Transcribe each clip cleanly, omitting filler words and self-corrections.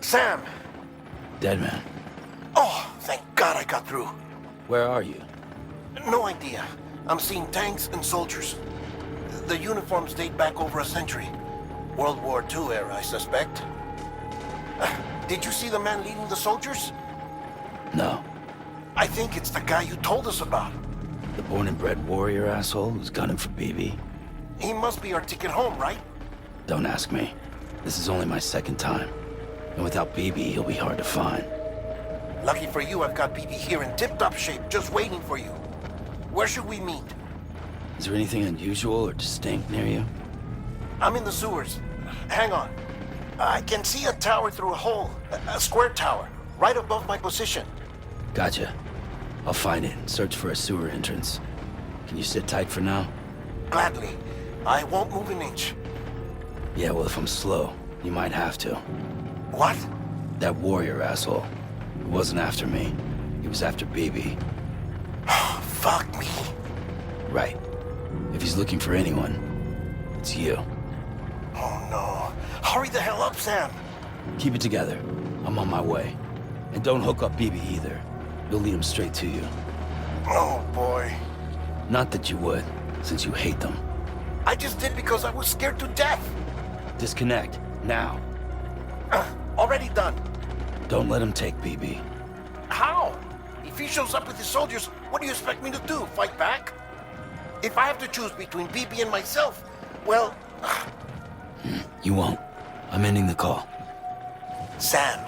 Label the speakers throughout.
Speaker 1: Sam!
Speaker 2: Dead man.
Speaker 1: Oh, thank God I got through.
Speaker 2: Where are you?
Speaker 1: No idea. I'm seeing tanks and soldiers. The uniforms date back over a century. World War II era, I suspect. Did you see the man leading the soldiers?
Speaker 2: No.
Speaker 1: I think it's the guy you told us about.
Speaker 2: The born and bred warrior asshole who's gunning for BB?
Speaker 1: He must be our ticket home, right?
Speaker 2: Don't ask me. This is only my second time. And without BB, he'll be hard to find.
Speaker 1: Lucky for you, I've got BB here in tip-top shape, just waiting for you. Where should we meet?
Speaker 2: Is there anything unusual or distinct near you?
Speaker 1: I'm in the sewers. Hang on. I can see a tower through a hole. A square tower, right above my position.
Speaker 2: Gotcha. I'll find it and search for a sewer entrance. Can you sit tight for now?
Speaker 1: Gladly. I won't move an inch.
Speaker 2: Yeah, well, if I'm slow, you might have to.
Speaker 1: What?
Speaker 2: That warrior asshole. He wasn't after me. He was after BB.
Speaker 1: Fuck me.
Speaker 2: Right. If he's looking for anyone, it's you.
Speaker 1: Oh no. Hurry the hell up, Sam.
Speaker 2: Keep it together. I'm on my way. And don't hook up BB either. You'll lead him straight to you.
Speaker 1: Oh boy.
Speaker 2: Not that you would, since you hate them.
Speaker 1: I just did because I was scared to death.
Speaker 2: Disconnect, now.
Speaker 1: Already done.
Speaker 2: Don't let him take BB.
Speaker 1: How? If he shows up with his soldiers, what do you expect me to do? Fight back? If I have to choose between BB and myself, well...
Speaker 2: You won't. I'm ending the call.
Speaker 1: Sam,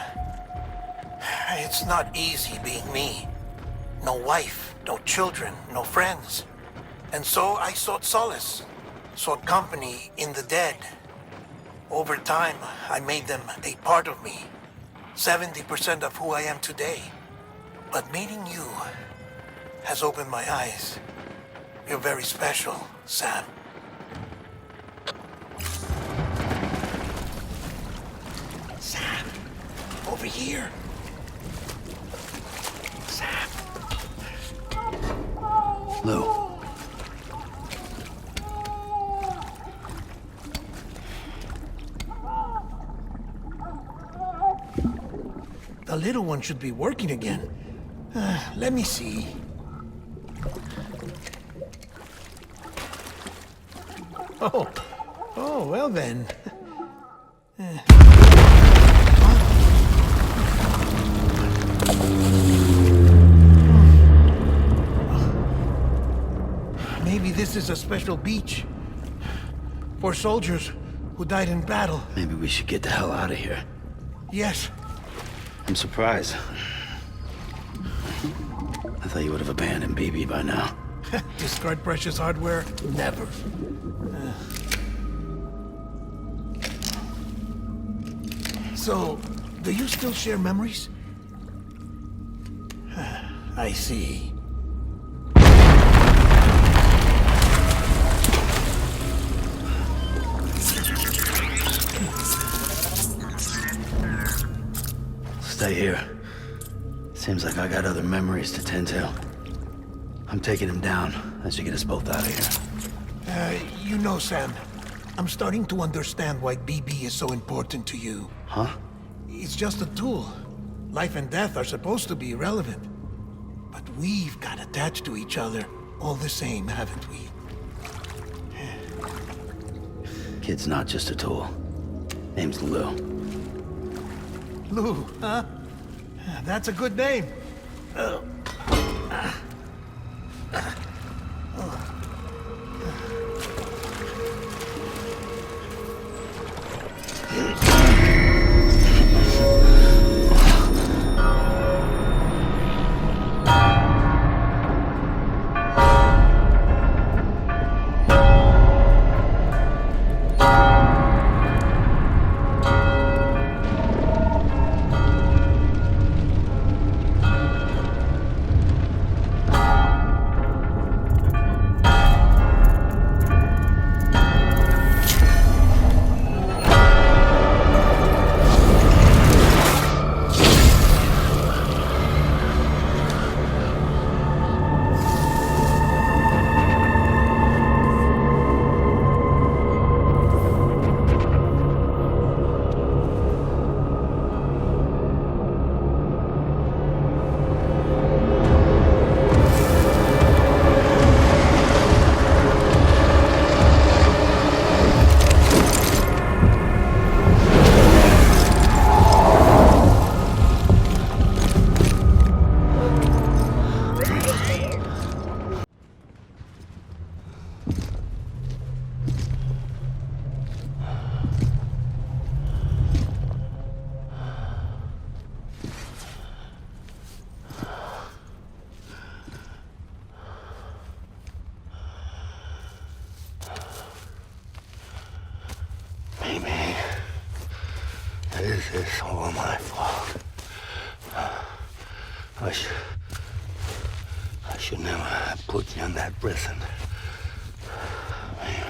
Speaker 1: it's not easy being me. No wife, no children, no friends. And so I sought solace, sought company in the dead. Over time, I made them a part of me, 70% of who I am today. But meeting you has opened my eyes. You're very special, Sam. Sam, over here. Sam.
Speaker 2: Lou.
Speaker 1: The little one should be working again. Let me see. Oh, well then. Maybe this is a special beach for soldiers who died in battle.
Speaker 2: Maybe we should get the hell out of here.
Speaker 1: Yes.
Speaker 2: I'm surprised. I thought you would have abandoned BB by now.
Speaker 1: Discard precious hardware? Never. So, do you still share memories? I see.
Speaker 2: Stay here. Seems like I got other memories to tend to. I'm taking him down. That should get us both out of here.
Speaker 1: You know, Sam, I'm starting to understand why BB is so important to you.
Speaker 2: Huh?
Speaker 1: It's just a tool. Life and death are supposed to be irrelevant. But we've got attached to each other all the same, haven't we?
Speaker 2: Kid's not just a tool. Name's Lou.
Speaker 1: Lou, huh? That's a good name.
Speaker 2: This is all my fault. I should never have put you in that prison. Anyway.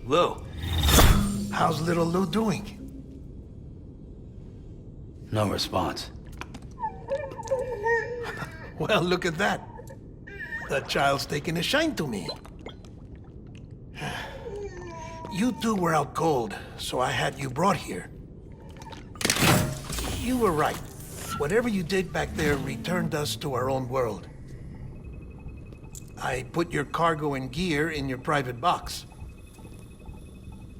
Speaker 1: Lou, how's little Lou doing?
Speaker 2: No response.
Speaker 1: Well, look at that. The child's taking a shine to me. You two were out cold, so I had you brought here. You were right. Whatever you did back there returned us to our own world. I put your cargo and gear in your private box.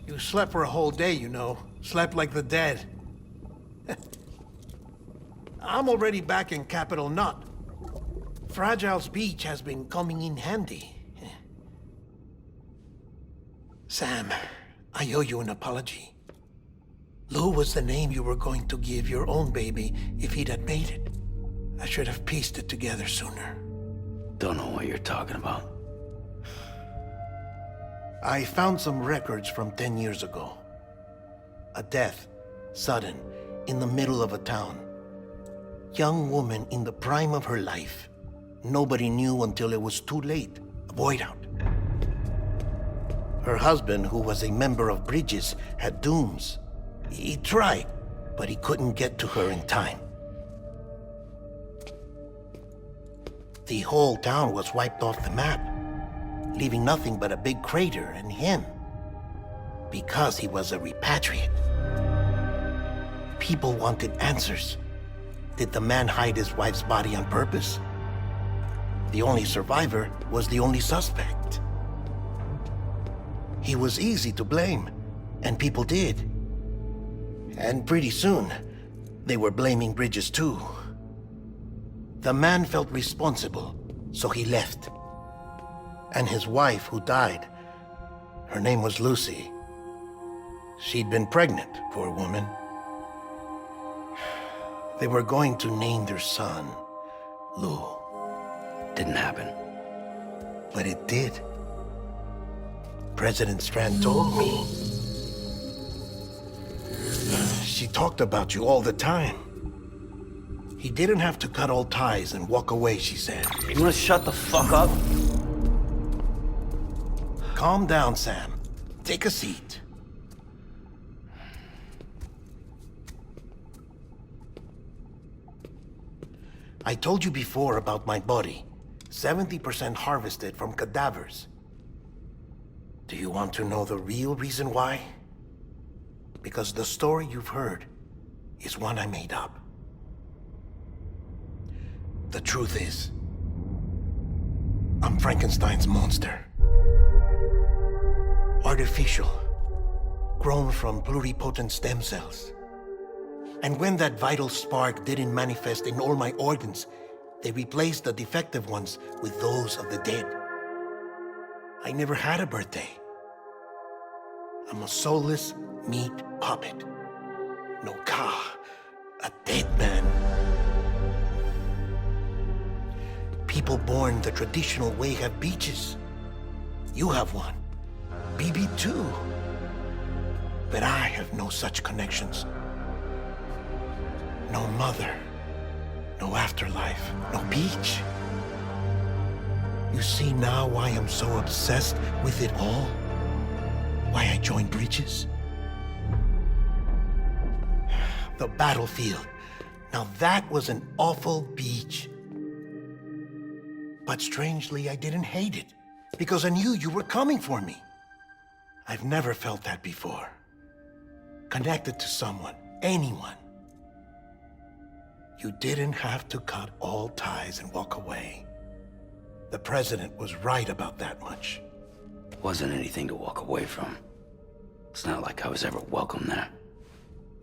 Speaker 1: You slept for a whole day, you know. Slept like the dead. I'm already back in Capital Knot. Fragile's beach has been coming in handy. Sam, I owe you an apology. Lou was the name you were going to give your own baby if he'd had made it. I should have pieced it together sooner.
Speaker 2: Don't know what you're talking about.
Speaker 1: I found some records from 10 years ago. A death, sudden, in the middle of a town. Young woman in the prime of her life. Nobody knew until it was too late. A void out. Her husband, who was a member of Bridges, had dooms. He tried, but he couldn't get to her in time. The whole town was wiped off the map, leaving nothing but a big crater and him, because he was a repatriate. People wanted answers. Did the man hide his wife's body on purpose? The only survivor was the only suspect. He was easy to blame, and people did. And pretty soon, they were blaming Bridges too. The man felt responsible, so he left. And his wife, who died, her name was Lucy. She'd been pregnant, poor woman. They were going to name their son Lou.
Speaker 2: Didn't happen.
Speaker 1: But it did. President Strand told me. She talked about you all the time. He didn't have to cut all ties and walk away, she said.
Speaker 2: You wanna shut the fuck up?
Speaker 1: Calm down, Sam. Take a seat. I told you before about my body. 70% harvested from cadavers. Do you want to know the real reason why? Because the story you've heard is one I made up. The truth is, I'm Frankenstein's monster. Artificial, grown from pluripotent stem cells. And when that vital spark didn't manifest in all my organs, they replaced the defective ones with those of the dead. I never had a birthday. I'm a soulless meat puppet. No ka, a dead man. People born the traditional way have beaches. You have one. BB2. But I have no such connections. No mother, no afterlife, no beach. You see now why I'm so obsessed with it all? Why I joined bridges? The battlefield. Now that was an awful beach. But strangely, I didn't hate it, because I knew you were coming for me. I've never felt that before. Connected to someone, anyone. You didn't have to cut all ties and walk away. The president was right about that much.
Speaker 2: Wasn't anything to walk away from. It's not like I was ever welcome there.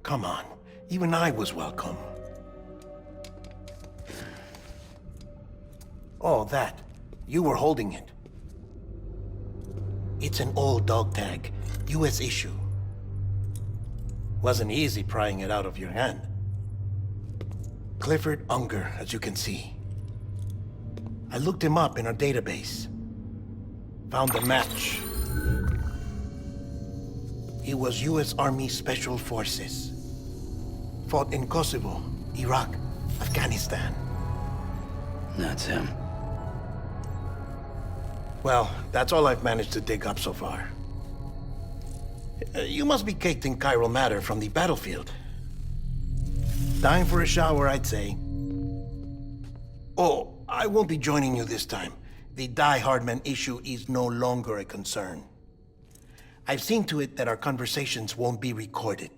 Speaker 1: Come on, even I was welcome. Oh, that. You were holding it. It's an old dog tag, US issue. Wasn't easy prying it out of your hand. Clifford Unger, as you can see. I looked him up in our database. Found a match. He was US Army Special Forces. Fought in Kosovo, Iraq, Afghanistan.
Speaker 2: That's him.
Speaker 1: Well, that's all I've managed to dig up so far. You must be caked in chiral matter from the battlefield. Time for a shower, I'd say. Oh, I won't be joining you this time. The Die Hardman issue is no longer a concern. I've seen to it that our conversations won't be recorded.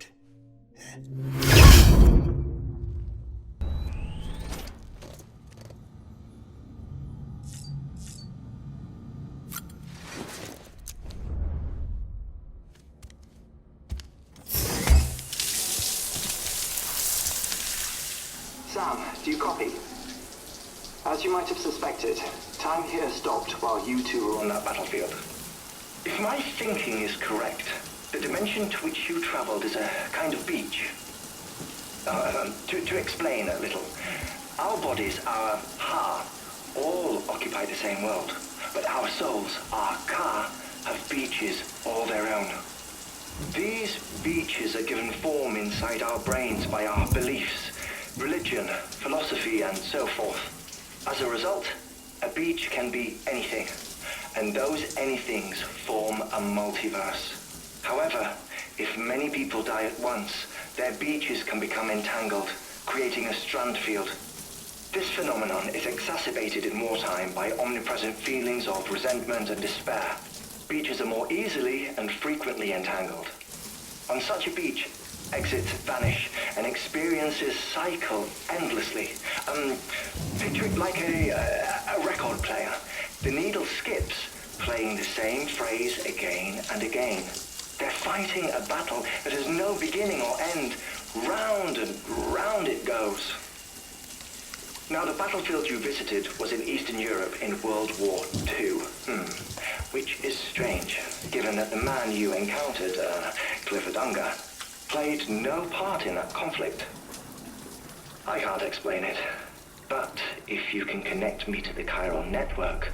Speaker 3: Sam, do you copy? As you might have suspected, time here stopped while you two were on that battlefield. If my thinking is correct, the dimension to which you traveled is a kind of beach. To explain a little, our bodies, our ha, all occupy the same world, but our souls, our ka, have beaches all their own. These beaches are given form inside our brains by our beliefs, religion, philosophy, and so forth. As a result, a beach can be anything, and those anythings form a multiverse. However, if many people die at once, their beaches can become entangled, creating a strand field. This phenomenon is exacerbated in wartime by omnipresent feelings of resentment and despair. Beaches are more easily and frequently entangled. On such a beach, exits vanish and experiences cycle endlessly. Picture it like a record player. The needle skips, playing the same phrase again and again. They're fighting a battle that has no beginning or end. Round and round it goes. Now, the battlefield you visited was in Eastern Europe in World War II. Which is strange, given that the man you encountered, Clifford Unger, played no part in that conflict. I can't explain it, but if you can connect me to the chiral network,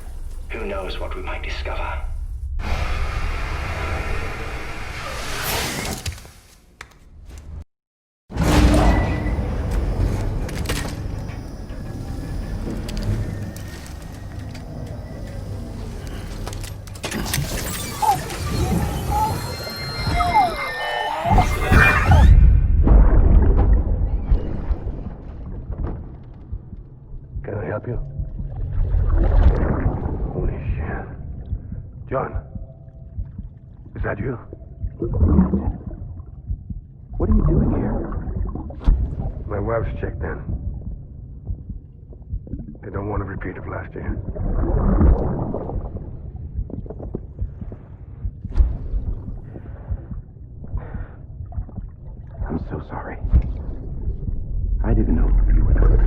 Speaker 3: who knows what we might discover.
Speaker 4: you? Holy shit. John, is that you?
Speaker 2: What are you doing here?
Speaker 4: My wife's checked in. They don't want to repeat of last year.
Speaker 2: I'm so sorry. I didn't know you were coming.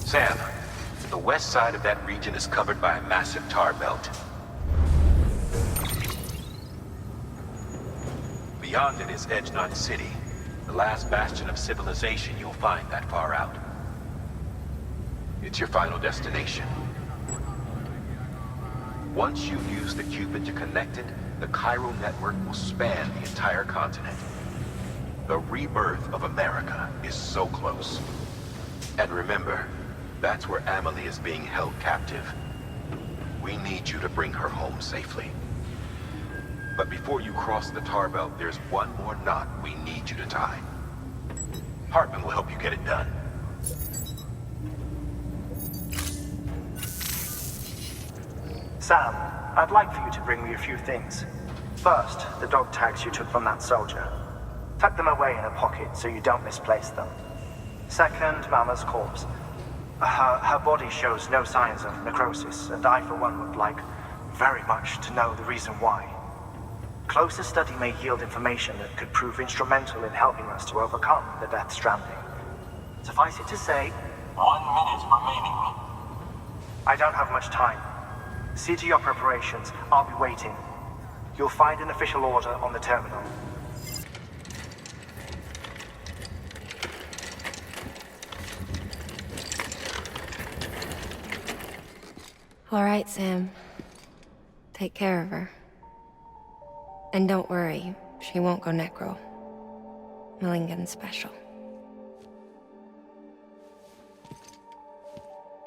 Speaker 5: Sam, the west side of that region is covered by a massive tar belt. Beyond it is Edgenut City, the last bastion of civilization you'll find that far out. It's your final destination. Once you've used the Cupid to connect it, the Cairo network will span the entire continent. The rebirth of America is so close. And remember, that's where Amelie is being held captive. We need you to bring her home safely. But before you cross the tar belt, there's one more knot we need you to tie. Hartman will help you get it done.
Speaker 6: Sam, I'd like for you to bring me a few things. First, the dog tags you took from that soldier. Tuck them away in a pocket so you don't misplace them. Second, Mama's corpse. Her body shows no signs of necrosis, and I, for one, would like very much to know the reason why. Closer study may yield information that could prove instrumental in helping us to overcome the Death Stranding. Suffice it to say,
Speaker 7: 1 minute remaining.
Speaker 6: I don't have much time. See to your preparations. I'll be waiting. You'll find an official order on the terminal.
Speaker 8: All right, Sam. Take care of her. And don't worry, she won't go necro. Millington's special.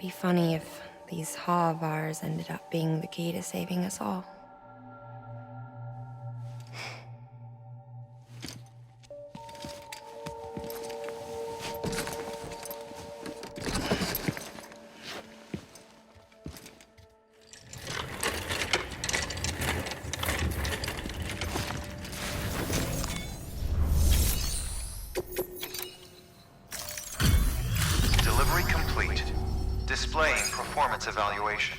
Speaker 8: Be funny if these Ha of ours ended up being the key to saving us all.
Speaker 9: Delivery complete. Displaying performance evaluation.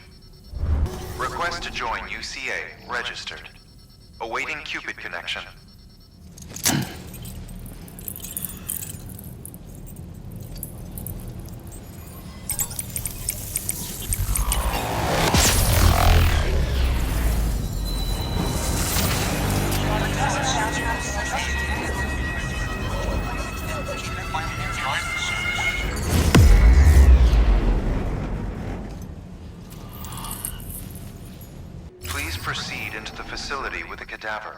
Speaker 9: Request to join UCA registered. Awaiting Cupid connection. Please proceed into the facility with the cadaver.